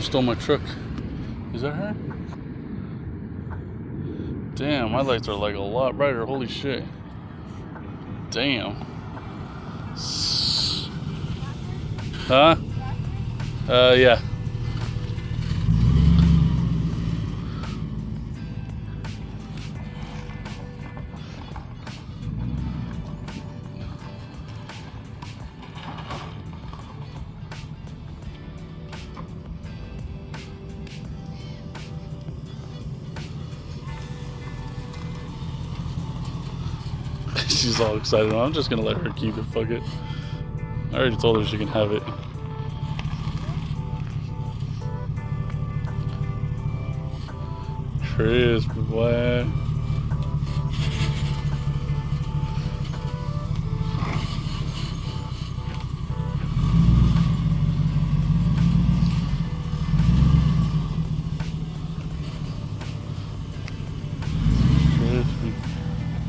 stole my truck. Is that her? Damn, my lights are like a lot brighter. Holy shit. Damn. Huh? Yeah. She's all excited. I'm just gonna let her keep it. Fuck it. I already told her she can have it. Crisp, boy.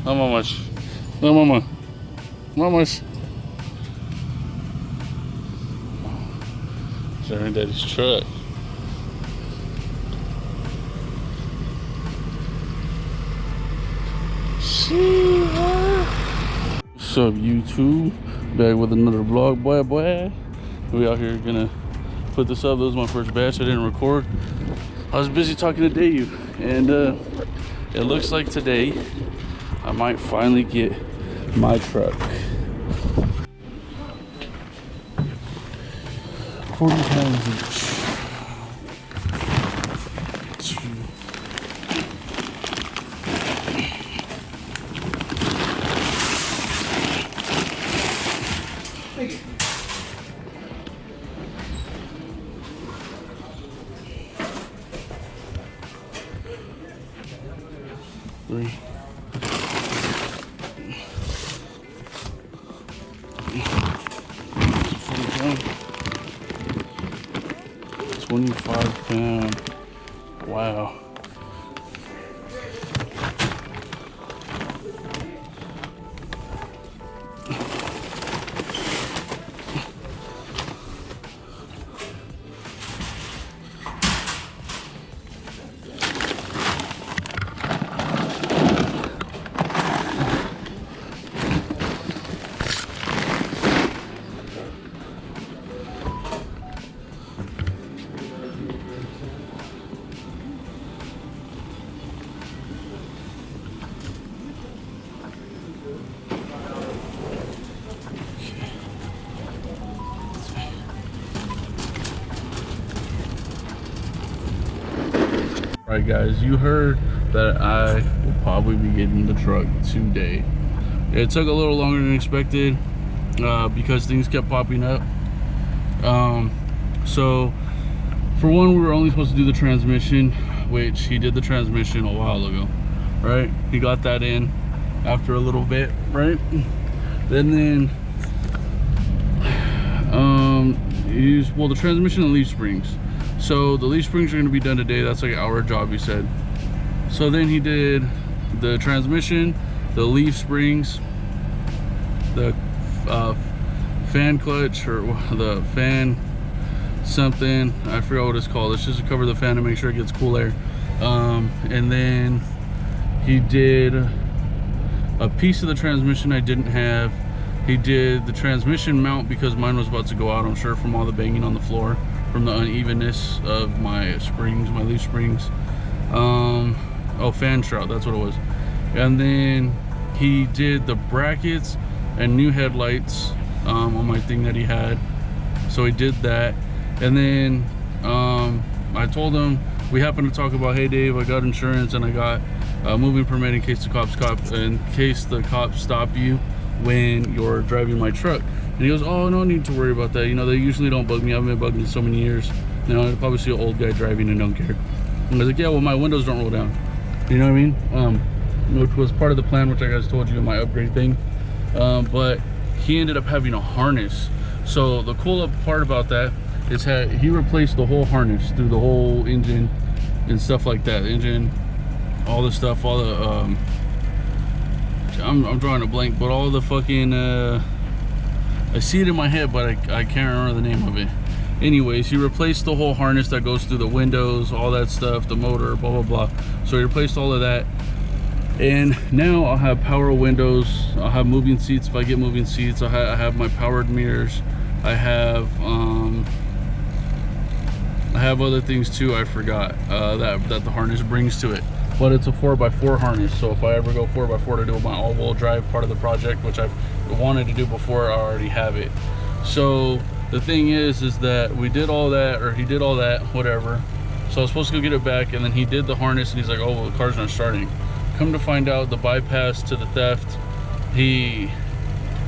Not much. No, mama. Mama's. Sharing Daddy's truck. What's up, YouTube? Back with another vlog, boy. We out here gonna put this up. This was my first batch. I didn't record. I was busy talking to Dave, and it looks like today I might finally get my truck. 40 pounds each. 3. 25 pound. Wow. Alright guys, you heard that I will probably be getting the truck today. It took a little longer than expected because things kept popping up. So for one, we were only supposed to do the transmission, which he did the transmission a while ago, right? He got that in after a little bit, right? Then well, the transmission and leaf springs. So the leaf springs are going to be done today. That's like an hour job, he said. So then he did the transmission, the leaf springs, the fan clutch, or the fan something, I forgot what it's called. It's just to cover the fan to make sure it gets cool air. And then he did a piece of the transmission I didn't have. He did the transmission mount because mine was about to go out, I'm sure, from all the banging on the floor, from the unevenness of my springs, my leaf springs. Oh, fan shroud, that's what it was. And then he did the brackets and new headlights on my thing that he had. So he did that. And then I told him, we happened to talk about, hey Dave, I got insurance and I got a moving permit in case the cops stop you when you're driving my truck. And he goes, oh, no need to worry about that. You know, they usually don't bug me. I've been bugged in so many years. You know, I probably see an old guy driving and don't care. And I was like, yeah, well, my windows don't roll down. You know what I mean? Which was part of the plan, which I guys told you in my upgrade thing. But he ended up having a harness. So the cool part about that is he replaced the whole harness through the whole engine and stuff like that. The engine, all the stuff, all the, I'm drawing a blank, but all the fucking, I see it in my head, but I can't remember the name of it. Anyways, he replaced the whole harness that goes through the windows, all that stuff, the motor, blah blah blah. So he replaced all of that, and now I'll have power windows, I'll have moving seats if I get moving seats, I have my powered mirrors, I have other things too I forgot that the harness brings to it. But it's a 4x4 harness, so if I ever go 4x4 to do my all-wheel drive part of the project, which I've wanted to do before, I already have it. So the thing is that we did all that, or he did all that, whatever. So I was supposed to go get it back, and then he did the harness, and he's like, oh, well, the car's not starting. Come to find out, the bypass to the theft, he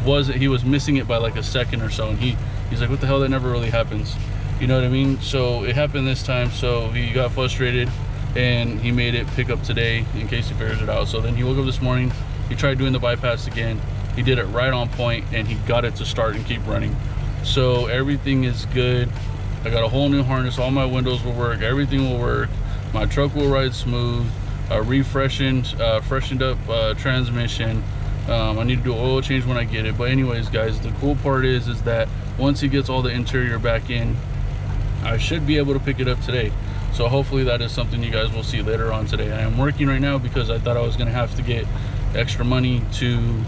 was missing it by like a second or so, and he's like, what the hell, that never really happens. You know what I mean? So it happened this time, so he got frustrated, and he made it pick up today in case he figures it out. So then he woke up this morning, he tried doing the bypass again, he did it right on point, and he got it to start and keep running. So everything is good. I got a whole new harness, all my windows will work, everything will work, my truck will ride smooth, freshened up transmission. I need to do an oil change when I get it. But anyways, guys, the cool part is that once he gets all the interior back in, I should be able to pick it up today. So hopefully that is something you guys will see later on today. I am working right now because I thought I was going to have to get extra money to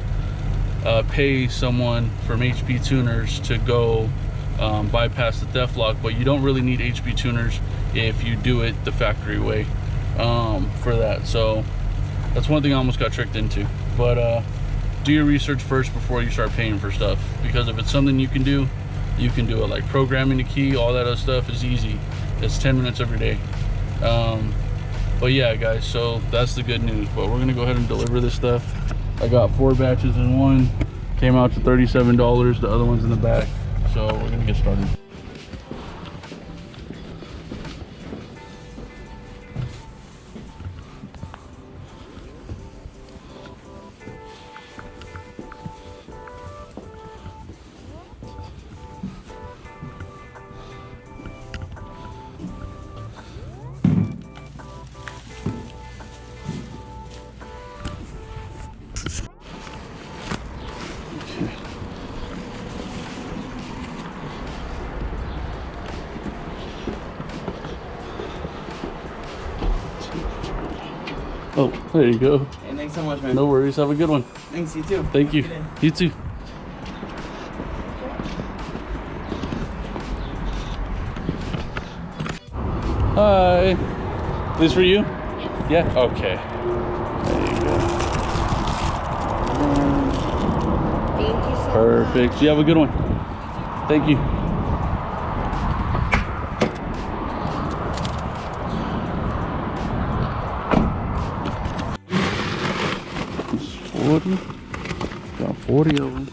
pay someone from HP Tuners to go bypass the theft lock, but you don't really need HP Tuners if you do it the factory way for that. So that's one thing I almost got tricked into. But do your research first before you start paying for stuff, because if it's something you can do it. Like programming the key, all that other stuff is easy. It's 10 minutes every day. But yeah, guys, so that's the good news. But we're gonna go ahead and deliver this stuff. I got 4 batches in one, came out to $37. The other one's in the back, so we're gonna get started. Oh, there you go. Hey, thanks so much, man. No worries. Have a good one. Thanks, you too. Thank you. You too. Hi. This for you? Yeah? Okay. There you go. Thank you so much. Perfect. You have a good one. Thank you. Got 40 of them.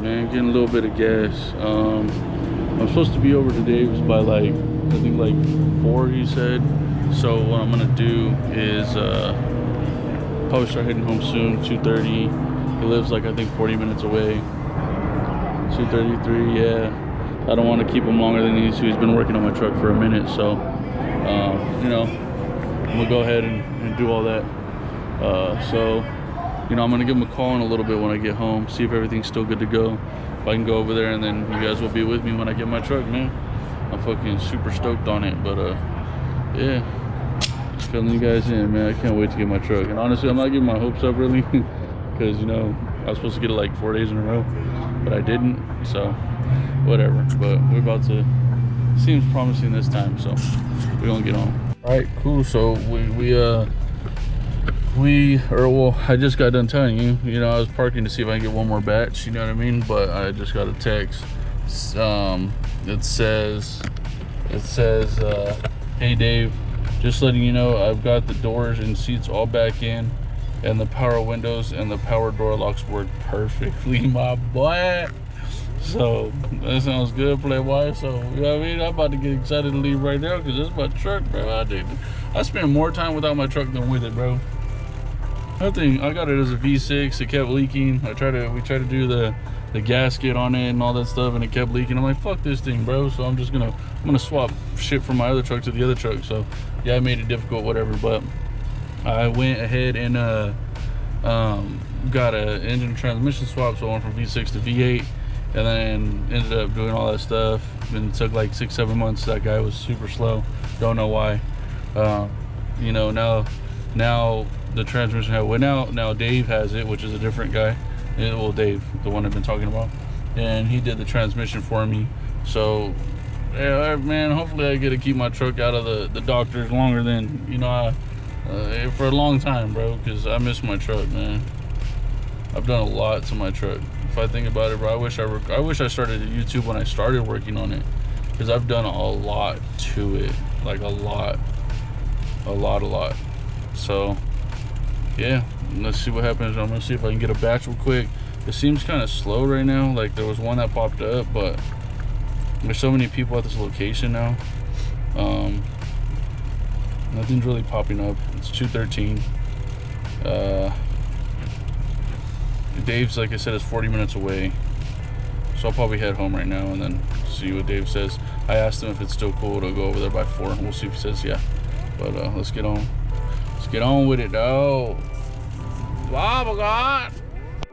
Man, getting a little bit of gas. I'm supposed to be over to Dave's by like, I think like 4, he said. So what I'm gonna do is probably start heading home soon. 2:30. He lives like, I think 40 minutes away. 2:33. Yeah, I don't want to keep him longer than he needs to. He's been working on my truck for a minute, so you know, I'm gonna go ahead and do all that. So you know, I'm gonna give him a call in a little bit when I get home, see if everything's still good to go. If I can go over there, and then you guys will be with me when I get my truck, man. I'm fucking super stoked on it, but yeah, filling you guys in, man. I can't wait to get my truck. And honestly, I'm not getting my hopes up really, because you know, I was supposed to get it like 4 days in a row, but I didn't, so whatever. But we're about to, seems promising this time, so we're gonna get on. All right, cool. So we I just got done telling you, I was parking to see if I can get one more batch, you know what I mean? But I just got a text. It says, hey Dave, just letting you know I've got the doors and seats all back in, and the power windows and the power door locks work perfectly, my boy. So that sounds good, Playboy. So you know what I mean? I'm about to get excited to leave right now because it's my truck, bro. I spent more time without my truck than with it, bro. I got it as a V6. It kept leaking. We tried to do the gasket on it and all that stuff, and it kept leaking. I'm like, fuck this thing, bro. So I'm gonna swap shit from my other truck to the other truck. So yeah, I made it difficult, whatever. But I went ahead and got a engine transmission swap. So I went from V6 to V8, and then ended up doing all that stuff. And it took like 6-7 months. That guy was super slow. Don't know why. Now the transmission went out. Now Dave has it, which is a different guy. Well, Dave, the one I've been talking about, and he did the transmission for me. So yeah, man, hopefully I get to keep my truck out of the doctors longer than for a long time, bro, because I miss my truck, man. I've done a lot to my truck. If I think about it, bro, I wish I started YouTube when I started working on it, because I've done a lot to it, like a lot. So yeah, let's see what happens. I'm gonna see if I can get a batch real quick. It seems kind of slow right now. Like there was one that popped up, but there's so many people at this location now. Nothing's really popping up. It's 2:13. Dave's, like I said, is 40 minutes away, so I'll probably head home right now and then see what Dave says. I asked him if it's still cool to go over there by 4. We'll see if he says yeah. But let's get on with it, though. Oh my God.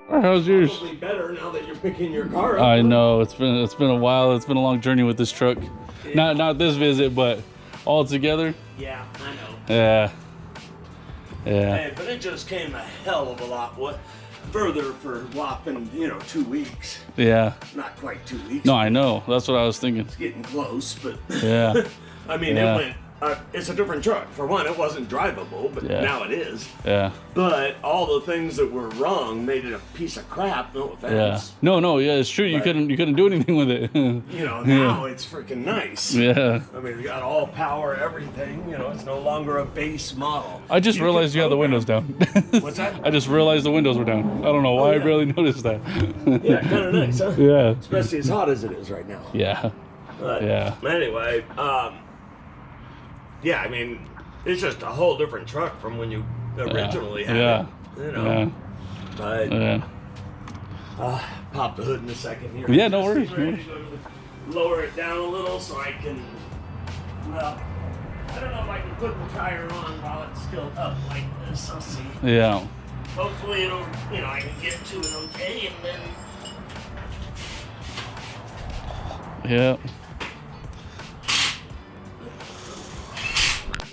How's yours? Probably better now that you're picking your car up. I know, it's been a while. It's been a long journey with this truck. Yeah. Not this visit, but all together. Yeah, I know. Yeah. Hey, but it just came a hell of a lot further for whopping, 2 weeks. Yeah. Not quite 2 weeks. No, I know. That's what I was thinking. It's getting close, but yeah. I mean, yeah. It went. It's a different truck. For one, it wasn't drivable, but yeah. now it is. Yeah. But all the things that were wrong made it a piece of crap. No offense. Yeah. No. Yeah, it's true. You couldn't do anything with it. Now it's freaking nice. Yeah. I mean, we got all power, everything. It's no longer a base model. I just realized you had the windows down. What's that? I just realized the windows were down. I don't know why. I barely noticed that. Yeah, kind of nice, huh? Yeah. Especially as hot as it is right now. Yeah. But yeah. Anyway, yeah, I mean, it's just a whole different truck from when you originally had it. Yeah. But pop the hood in a second here. Yeah, no worries. Lower it down a little so I can. Well, I don't know if I can put the tire on while it's still up like this. I'll see. Yeah. Hopefully it'll, I can get to it okay, and then. Yeah.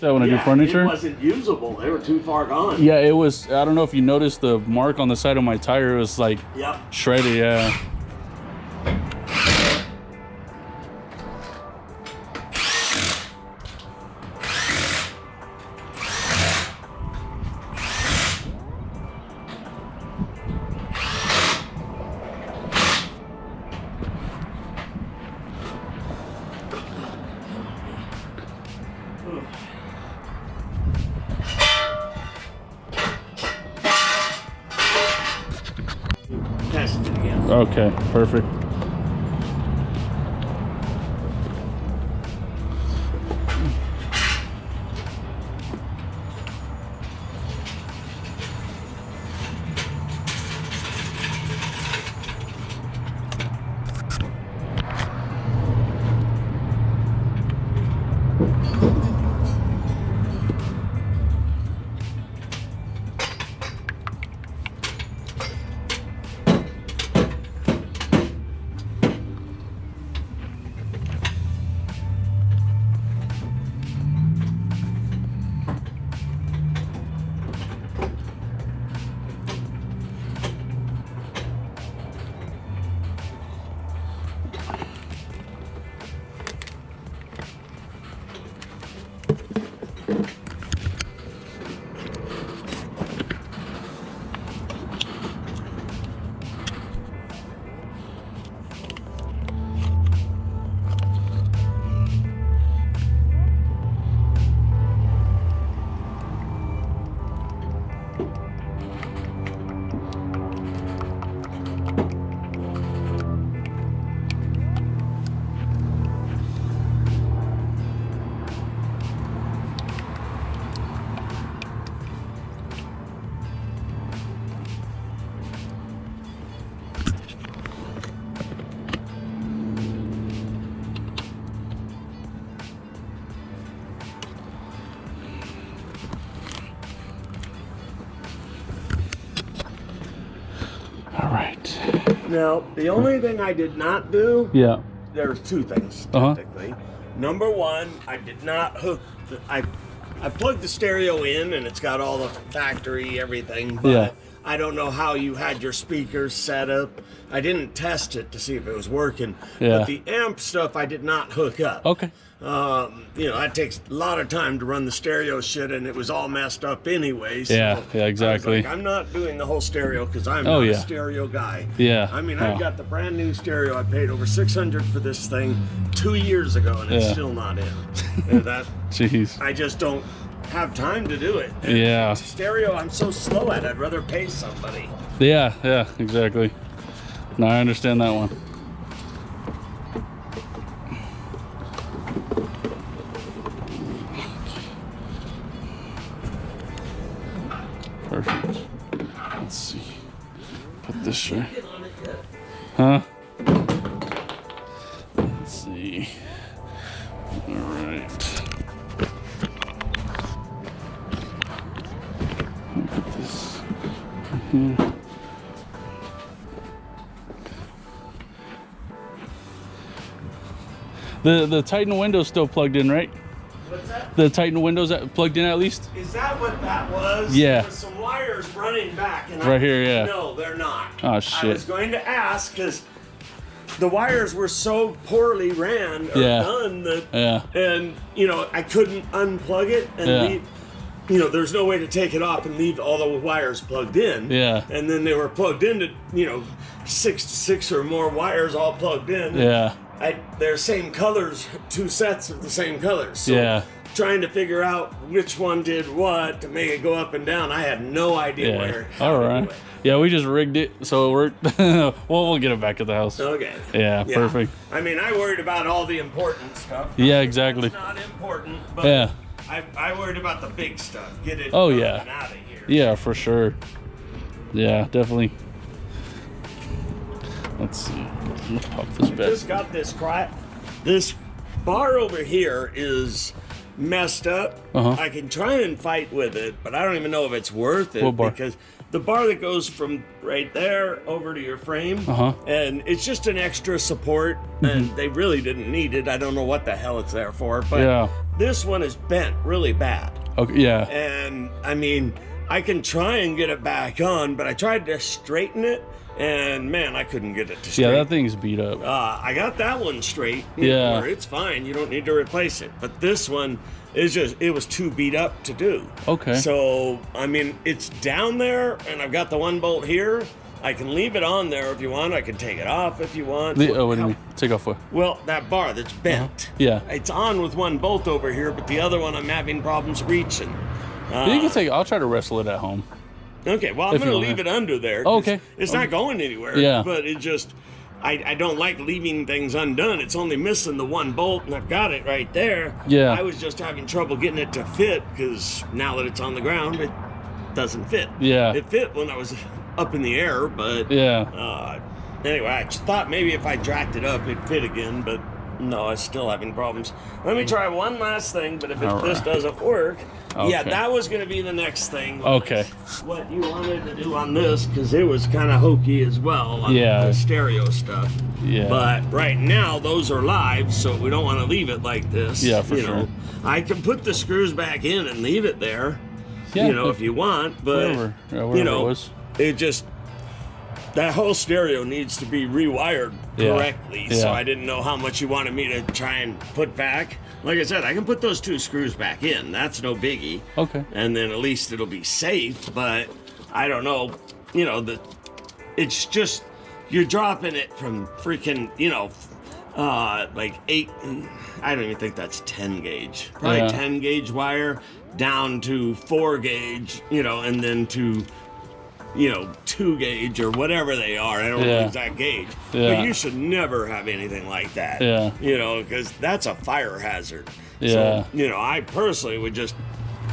That when I do furniture? It wasn't usable. They were too far gone. Yeah, it was. I don't know if you noticed the mark on the side of my tire. It was like shredded. Yeah. Test it again. Okay, perfect. right. Now, the only thing I did not do, Yeah. there's two things, Uh-huh. technically. Number one, I did not hook, I plugged the stereo in and it's got all the factory everything, but Yeah. I don't know how you had your speakers set up. I didn't test it to see if it was working. Yeah. But the amp stuff I did not hook up. Okay. You know, that takes a lot of time to run the stereo shit, and it was all messed up anyway. So Yeah, exactly. I was like, I'm not doing the whole stereo because I'm Oh, not yeah. a stereo guy. Yeah. I mean, Oh. I've got the brand new stereo. I paid over $600 for this thing 2 years ago, and it's Yeah. still not in. And that Jeez. I just don't have time to do it. And Yeah. stereo, I'm so slow at. I'd rather pay somebody. Yeah, yeah, exactly. No, I understand that one. Perfect. Let's see. Put this right. Huh? Let's see. All right. Put this here. The Titan window's still plugged in, right? What's that? The Titan window's plugged in at least? Is that what that was? Yeah. There's some wires running back. And Right here, yeah. No, they're not. Oh, shit. I was going to ask because the wires were so poorly ran or Yeah. done that, Yeah. and, you know, I couldn't unplug it and Yeah. leave. You know, there's no way to take it off and leave all the wires plugged in. Yeah. And then they were plugged into, you know, six or more wires all plugged in. Yeah. They're same colors, two sets of the same colors. So Yeah. trying to figure out which one did what to make it go up and down, I had no idea Yeah. where. All how to right. do it. Yeah, we just rigged it so it worked. well, we'll get it back at the house. Okay. Yeah, perfect. I mean, I worried about all the important stuff. Yeah, exactly. It's not important, but Yeah. I worried about the big stuff. Get it Oh, up yeah. and out of here. Yeah, for sure. Yeah, definitely. Let's see. Let's pop this back. Just got this This bar over here is messed up. Uh-huh. I can try and fight with it, but I don't even know if it's worth it. What bar? Because the bar that goes from right there over to your frame, Uh-huh. and it's just an extra support, and they really didn't need it. I don't know what the hell it's there for, but Yeah. this one is bent really bad. Okay, yeah. And I mean, I can try and get it back on, but I tried to straighten it, and man, I couldn't get it to straighten. Yeah, that thing's beat up. I got that one straight. Yeah. Where it's fine. You don't need to replace it. But this one is just, it was too beat up to do. Okay. So, I mean, it's down there, and I've got the one bolt here. I can leave it on there if you want. I can take it off if you want. What do you mean? Take off what? Well, that bar that's bent. Yeah. It's on with one bolt over here, but the other one I'm having problems reaching. You can take. I'll try to wrestle it at home. Okay, well, I'm If you going to want, leave yeah. it under there. Oh, 'cause okay. It's not going anywhere. Yeah. But it just, I don't like leaving things undone. It's only missing the one bolt, and I've got it right there. Yeah. I was just having trouble getting it to fit because now that it's on the ground, it doesn't fit. Yeah. It fit when I was up in the air, but Yeah. anyway, I just thought maybe if I jacked it up, it'd fit again, but no, I'm still having problems. Let me try one last thing, but if All this right. doesn't work, yeah, Okay. that was going to be the next thing. Okay. What you wanted to do on this, because it was kind of hokey as well on Yeah. the stereo stuff. Yeah. But right now, those are live, so we don't want to leave it like this. Yeah, for you sure. know. I can put the screws back in and leave it there, Yeah, you know, if you want, but, whatever. Yeah, whatever you know, it was. it just, that whole stereo needs to be rewired Yeah. correctly, so Yeah. I didn't know how much you wanted me to try and put back. Like I said, I can put those two screws back in. That's no biggie. Okay. And then at least it'll be safe, but I don't know, you know, it's just, you're dropping it from freaking, you know, like 8, I don't even think that's 10 gauge. Probably Yeah. 10 gauge wire down to 4 gauge, you know, and then to, you know, 2 gauge or whatever they are. I don't know Yeah. the exact gauge. Yeah. But you should never have anything like that. Yeah. You know, because that's a fire hazard. Yeah. So, you know, I personally would just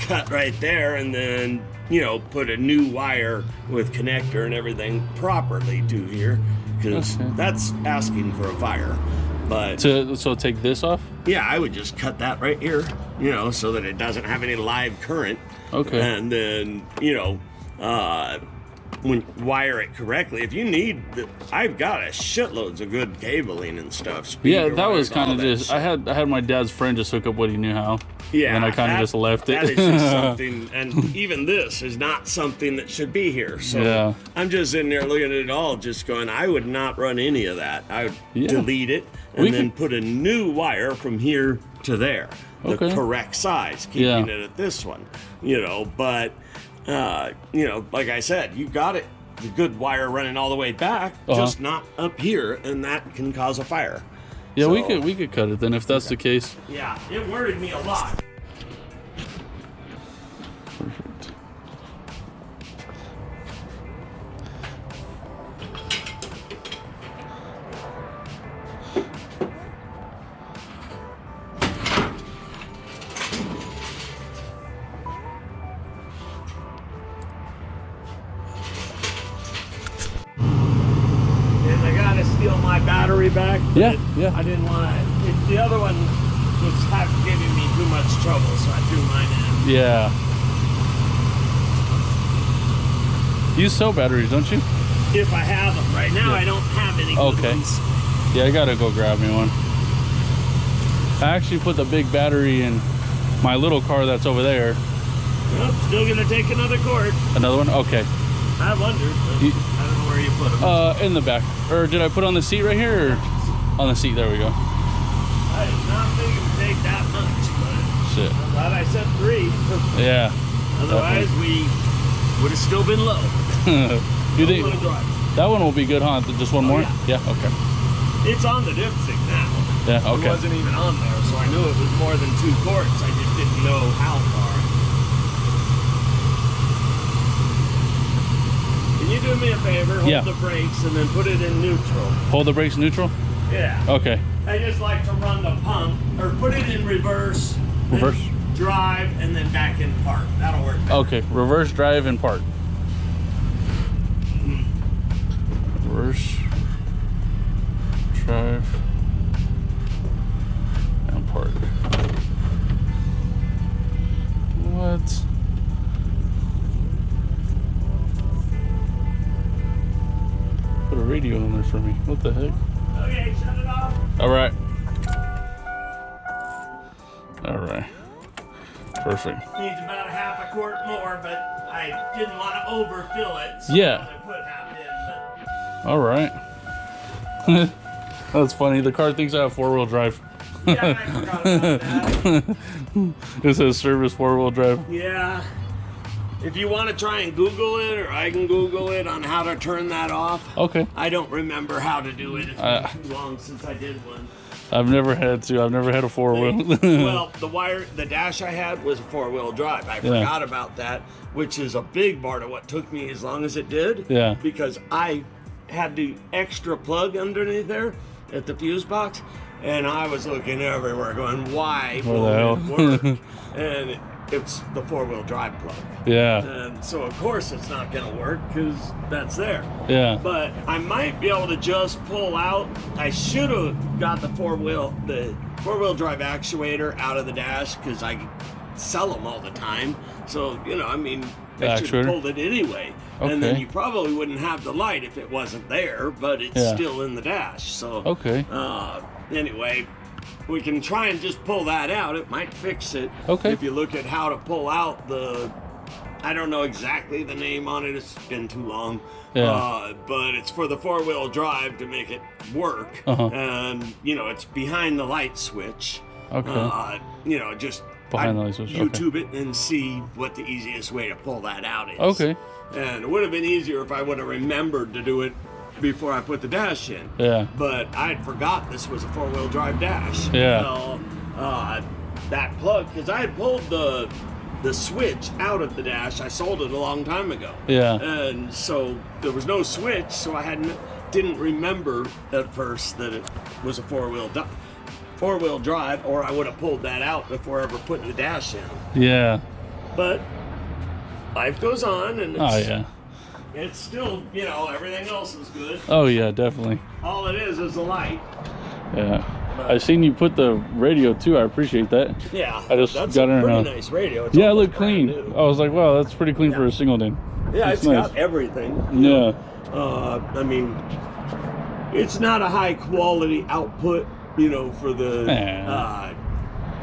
cut right there and then, you know, put a new wire with connector and everything properly to here. Because Okay. that's asking for a fire. But So take this off? yeah, I would just cut that right here, you know, so that it doesn't have any live current. Okay. And then, you know, wire it correctly. If you need, I've got a shitloads of good cabling and stuff. Yeah, that was wires, kind all of that just. shit. I had my dad's friend just hook up what he knew how. Yeah, and I kind of just left it. That is just something, and even this is not something that should be here. So Yeah. I'm just in there looking at it all, just going, I would not run any of that. I would Yeah. delete it and We then could- put a new wire from here to there, the Okay. correct size, keeping Yeah. it at this one. But like I said, you got it. The good wire running all the way back, just not up here, and that can cause a fire. Yeah, So- we could cut it then if that's the case. Yeah, it worried me a lot. Perfect. And I gotta steal my battery back. but Yeah, yeah. I didn't want to. The other one was giving me too much trouble, so I threw mine in. Yeah. You sell batteries, don't you? If I have them. Right now, Yeah. I don't have any good Okay. ones. Yeah, I gotta go grab me one. I actually put the big battery in my little car that's over there. Well, still gonna take another cord. Another one? Okay. I wondered, but You- I don't know where you put them. In the back. Or did I put on the seat right here? Or on the seat, there we go. I did not think it would take that much, but Shit. I'm glad I said 3. Yeah. Otherwise, we would have still been low. You think Don't wanna drive. that one will be good, huh? Just one Oh, more? yeah. Okay. It's on the dipstick now. Yeah, It okay. wasn't even on there, so I knew it was more than 2 quarts. I just didn't know how far. Can you do me a favor? Hold Yeah. the brakes and then put it in neutral. Hold the brakes neutral? Yeah. Okay. I just like to run the pump, or put it in reverse. then Reverse? Drive, and then back in park. That'll work better. Okay. Reverse drive and park. Reverse drive and park. What? Put a radio in there for me. What the heck? Okay, shut it off. All right. All right. Perfect. Needs about a half a quart more, but I didn't want to overfill it. So Yeah. I put half in, All right. That's funny. The car thinks I have 4-wheel drive. but yeah, I forgot about that. It says service 4-wheel drive. Yeah. If you want to try and Google it, or I can Google it on how to turn that off. Okay. I don't remember how to do it. It's been too long since I did one. I've never had to. I've never had a 4-wheel. Well, the dash I had was a 4-wheel drive. I forgot about that, which is a big part of what took me as long as it did. Yeah. Because I had the extra plug underneath there at the fuse box, and I was looking everywhere going, why Where the won't hell? it work? And it's the 4-wheel drive plug. Yeah. And so, of course, it's not going to work because that's there. Yeah. But I might be able to just pull out. I should have got the four-wheel drive actuator out of the dash because I sell them all the time. So, I mean, I should have Actuator? pulled it anyway. And then Okay. you probably wouldn't have the light if it wasn't there, but it's Yeah. still in the dash. So, Okay. Anyway, we can try and just pull that out. It might fix it. Okay. If you look at how to pull out I don't know exactly the name on it. It's been too long. Yeah. But it's for the 4-wheel drive to make it work. Uh-huh. And, it's behind the light switch. Okay. Just Behind the light switch, okay. YouTube it and see what the easiest way to pull that out is. Okay. And it would have been easier if I would have remembered to do it before I put the dash in. Yeah. But I'd forgot this was a 4-wheel drive dash. Yeah. Well, that plug, because I had pulled the switch out of the dash. I sold it a long time ago. Yeah. And so there was no switch, so I didn't remember at first that it was a 4-wheel drive, or I would have pulled that out before ever putting the dash in. Yeah. But life goes on, and Oh yeah. it's still, everything else is good. Oh yeah, definitely. All it is the light. Yeah. I seen you put the radio too. I appreciate that. Yeah, I just that's got a in pretty her. nice radio. It's Yeah, it almost looked clean. brand new. I was like, wow, that's pretty clean for a Singleton. Yeah, It's it's nice. got everything. Yeah. I mean, it's not a high quality output, you know, for the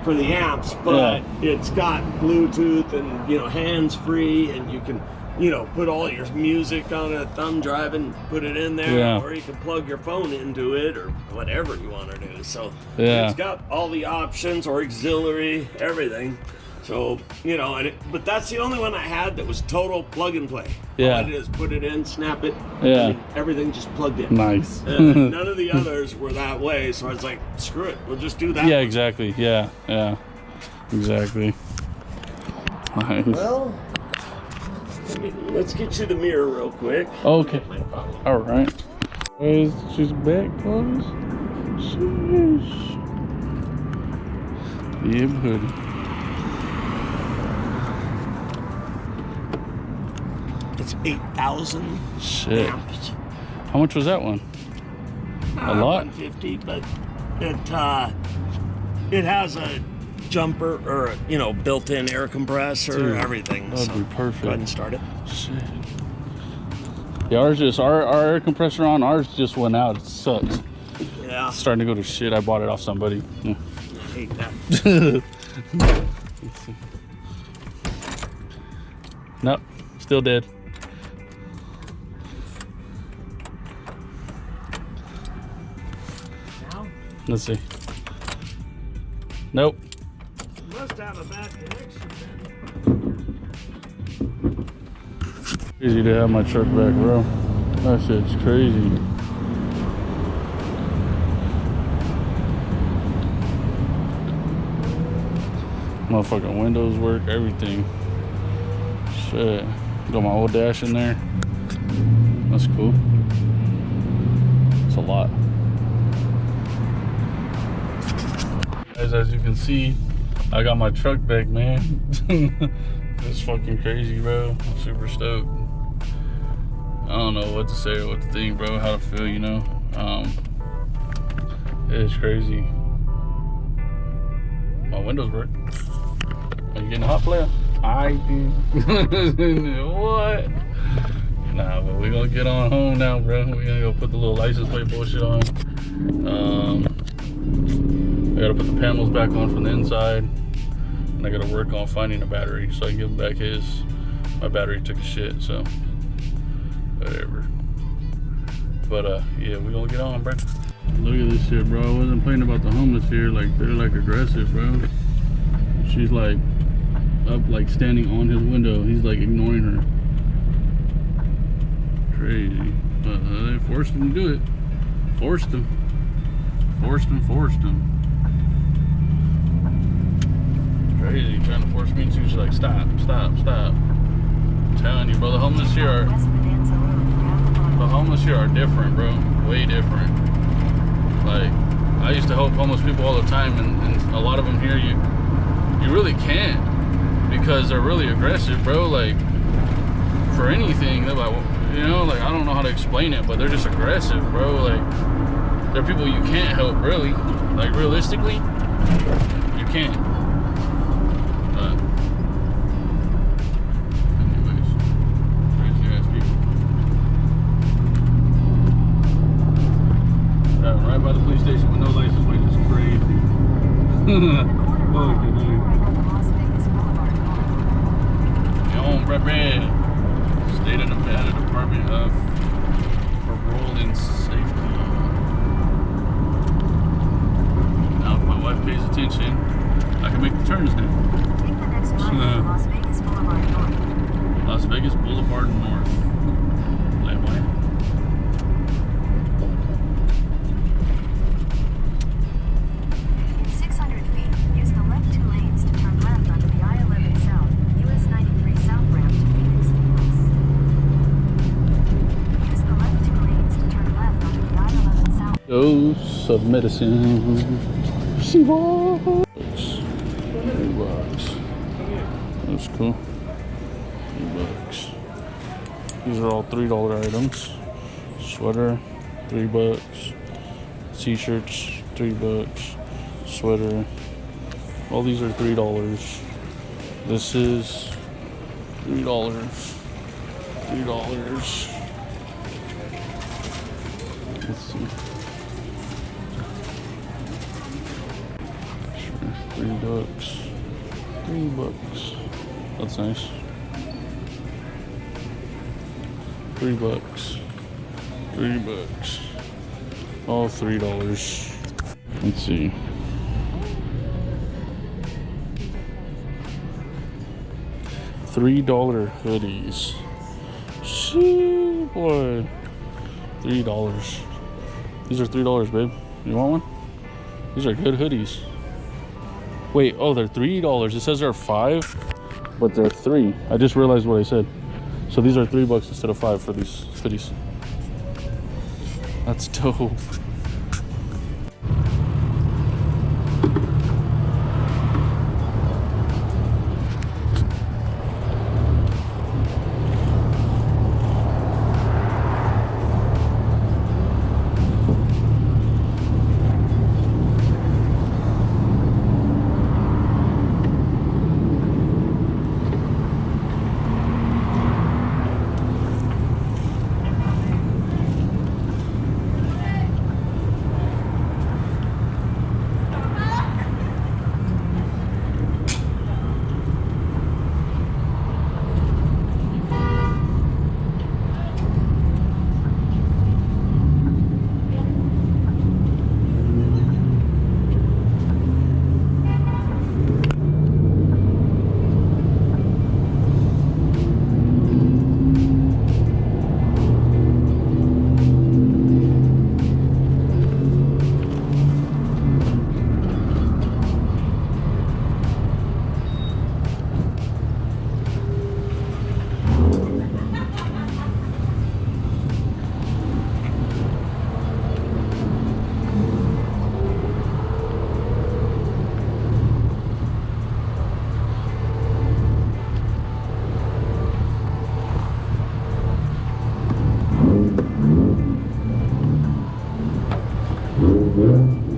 amps, but it's got Bluetooth and, you know, hands free, and you can, you know, put all your music on a thumb drive and put it in there, or you can plug your phone into it, or whatever you want to do. So it's got all the options, or auxiliary, everything. So, you know, but that's the only one I had that was total plug and play. Yeah. All I did is put it in, snap it. Yeah. I mean, everything just plugged in. Nice. And none of the others were that way, so I was like, screw it, we'll just do that. Yeah, one. exactly. Yeah, yeah. Exactly. Nice. Well, let's get you the mirror real quick. Okay. All right. She's back, close. Sheesh. Yeah, buddy. It's 8,000 Shit. amps. How much was that one? A lot? 150, but it has a jumper, or, you know, built-in air compressor, Dude, everything. that'd be perfect. Go ahead and start it. Shit. Yeah, ours just our air compressor on ours just went out. It sucks. Yeah. It's starting to go to shit. I bought it off somebody. Yeah. I hate that. Nope, still dead. Now? Let's see. Nope. You must have a bad connection. Crazy to have my truck back, bro. That shit's crazy. Motherfucking windows work, everything. Shit. Got my old dash in there. That's cool. It's a lot. Guys, as you can see, I got my truck back, man. It's fucking crazy, bro. I'm super stoked. I don't know what to say or what to think, bro. How to feel, you know. It's crazy. My windows work. Are you getting a hot player? I do. What? Nah, but we gonna get on home now, bro. We gonna go put the little license plate bullshit on. I gotta put the panels back on from the inside, and I gotta work on finding a battery so I can give him back his. My battery took a shit, so whatever. But yeah, we gonna get on, bro. Look at this shit, bro. I wasn't complaining about the homeless here. Like, they're like aggressive, bro. She's like up, like standing on his window. He's like ignoring her. Crazy. But they forced him to do it. Forced him. Forced him. Crazy. Trying to force me to. She's like, stop. I'm telling you, bro. The homeless here are different, bro. Way different. Like, I used to help homeless people all the time, and a lot of them here, you really can't, because they're really aggressive, bro. Like, for anything, they're like, you know, like, I don't know how to explain it, but they're just aggressive, bro. Like, they're people you can't help, really. Like, realistically, you can't. But anyways, crazy ass people. Driving right by the police station with no license plate is crazy. Fucking dude. State of Nevada Department of Parole and Safety. Now, if my wife pays attention, I can make the turns now. Take the next right on Las Vegas Boulevard North. Las Vegas Boulevard North. Layaway. In 600 feet, use the left 2 lanes to turn left onto the I-11 South, US 93 South ramp to Phoenix, Hills. Use the left 2 lanes to turn left onto the I-11 South. Dose of medicine. She walks. That's cool. $3. These are all $3 items. Sweater, $3. T-shirts, $3. Sweater. All these are $3. This is $3. $3. Let's see. Sure. $3. $3. That's nice. $3. $3. All $3. Let's see. $3 hoodies. Shee, boy. $3. These are $3, babe. You want one? These are good hoodies. Wait, oh, they're $3. It says they're 5, but they're 3. I just realized what I said. So these are $3 instead of 5 for these hoodies. That's dope. Yeah.